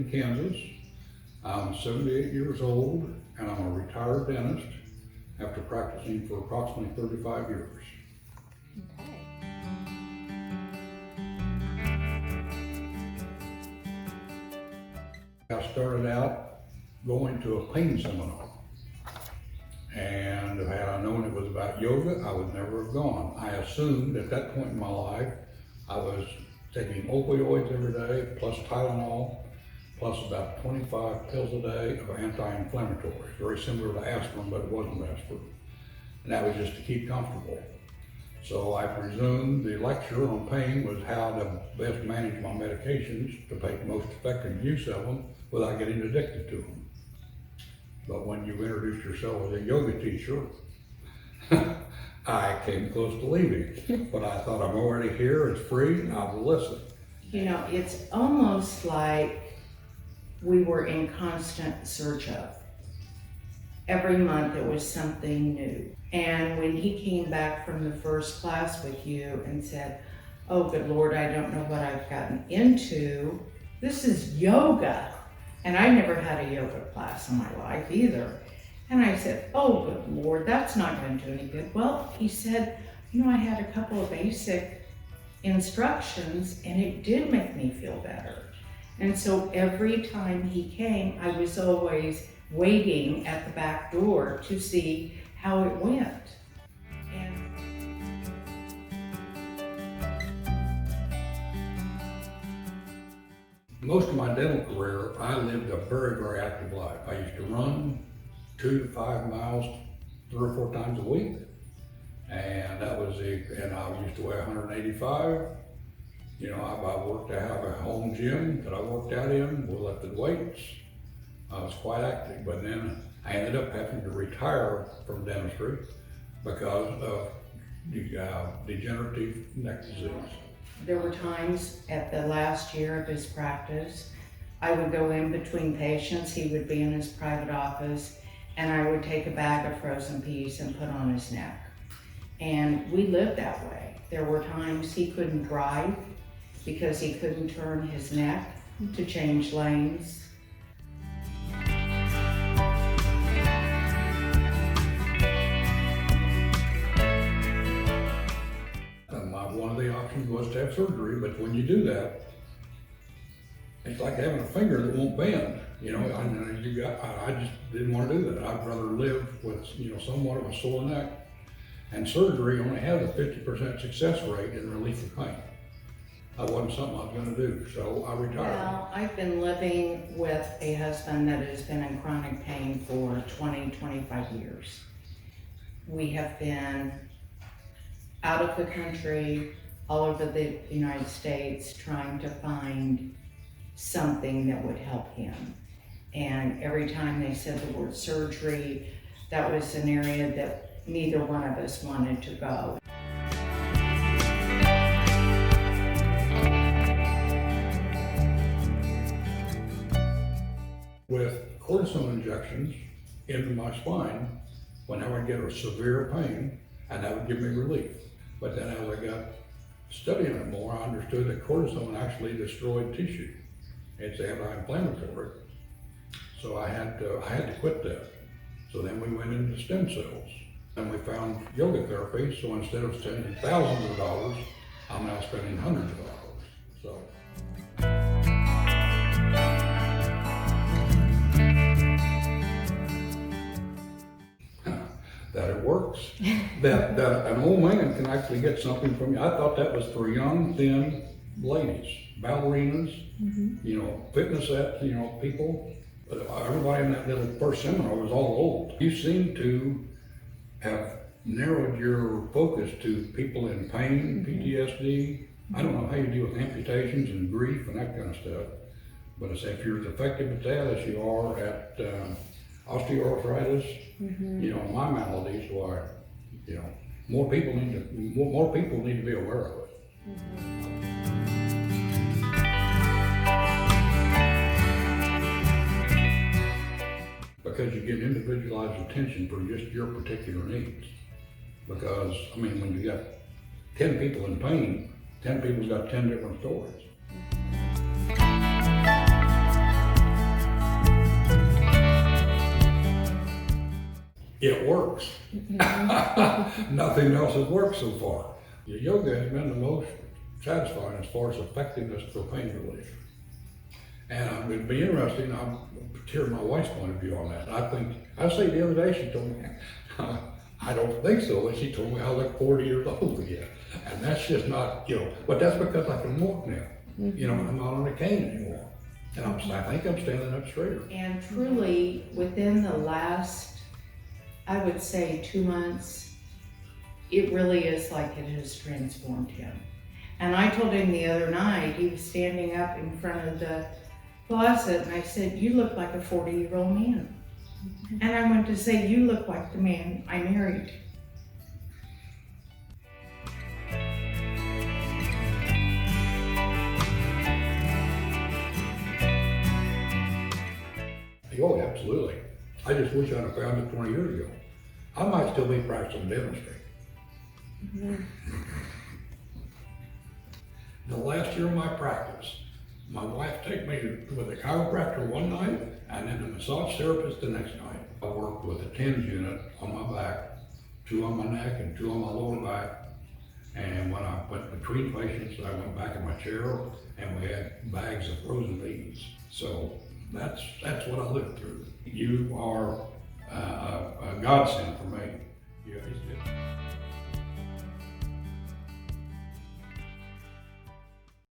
in Kansas. I'm 78 years old, and I'm a retired dentist after practicing for approximately 35 years. Okay. I started out going to a pain seminar, and had I known it was about yoga, I would never have gone. I assumed at that point in my life I was taking opioids every day, plus Tylenol, plus about 25 pills a day of anti-inflammatory, very similar to aspirin, but it wasn't aspirin. And that was just to keep comfortable. So I presumed the lecture on pain was how to best manage my medications to make most effective use of them without getting addicted to them. But when you introduced yourself as a yoga teacher, I came close to leaving. But I thought, I'm already here, it's free, I will listen. You know, it's almost like we were in constant search of. Every month it was something new. And when he came back from the first class with you and said, oh, good Lord, I don't know what I've gotten into. This is yoga. And I never had a yoga class in my life either. And I said, oh, good Lord, that's not going to do any good. Well, he said, you know, I had a couple of basic instructions and it did make me feel better. And so every time he came, I was always waiting at the back door to see how it went. And most of my dental career, I lived a very, very active life. I used to run 2 to 5 miles 3 or 4 times a week. And that was and I used to weigh 185. You know, I have a home gym that I worked out in. We lifted weights. I was quite active, but then I ended up having to retire from dentistry because of degenerative neck disease. there were times at the last year of his practice, I would go in between patients, he would be in his private office, and I would take a bag of frozen peas and put on his neck. And we lived that way. There were times he couldn't drive because he couldn't turn his neck to change lanes. One of the options was to have surgery, but when you do that, it's like having a finger that won't bend. You know, I just didn't want to do that. I'd rather live with, somewhat of a sore neck. And surgery only has a 50% success rate in relief of pain. That wasn't something I was going to do, so I retired. Well, I've been living with a husband that has been in chronic pain for 25 years. We have been out of the country, all over the United States, trying to find something that would help him. And every time they said the word surgery, that was an area that neither one of us wanted to go. With cortisone injections into my spine, whenever I get a severe pain, and that would give me relief. But then as I got studying it more, I understood that cortisone actually destroyed tissue. It's anti-inflammatory. So I had to quit that. So then we went into stem cells. And we found yoga therapy, so instead of spending thousands of dollars, I'm now spending hundreds of dollars. So. That it works, that an old man can actually get something from you. I thought that was for young, thin ladies, ballerinas, fitness people. But everybody in that little first seminar was all old. You seem to have narrowed your focus to people in pain, PTSD. I don't know how you deal with amputations and grief and that kind of stuff. But I say if you're as effective at that as you are at osteoarthritis, my maladies, why, more people need to be aware of it. Because you get individualized attention for just your particular needs. Because, when you got 10 people in pain, 10 people's got 10 different stories. it works. Nothing else has worked so far. The yoga has been the most satisfying as far as effectiveness for pain relief. And it'd be interesting, I'm hearing my wife's point of view on that. I say the other day, she told me, I don't think so, and she told me I look 40 years old again. And that's just not, but that's because I can walk now. I'm not on a cane anymore. And I think I'm standing up straighter. And truly, within the last, I would say 2 months, it really is like it has transformed him. And I told him the other night, he was standing up in front of the closet, and I said, "You look like a 40-year-old man." And I went to say, "You look like the man I married." Oh, absolutely. I just wish I'd have found it 20 years ago. I might still be practicing dentistry. The last year of my practice, my wife took me with a chiropractor one night and then a massage therapist the next night. I worked with a TENS unit on my back, 2 on my neck and 2 on my lower back. And when I went between patients, I went back in my chair and we had bags of frozen beans. So that's what I lived through. You are a godsend for me. Yeah,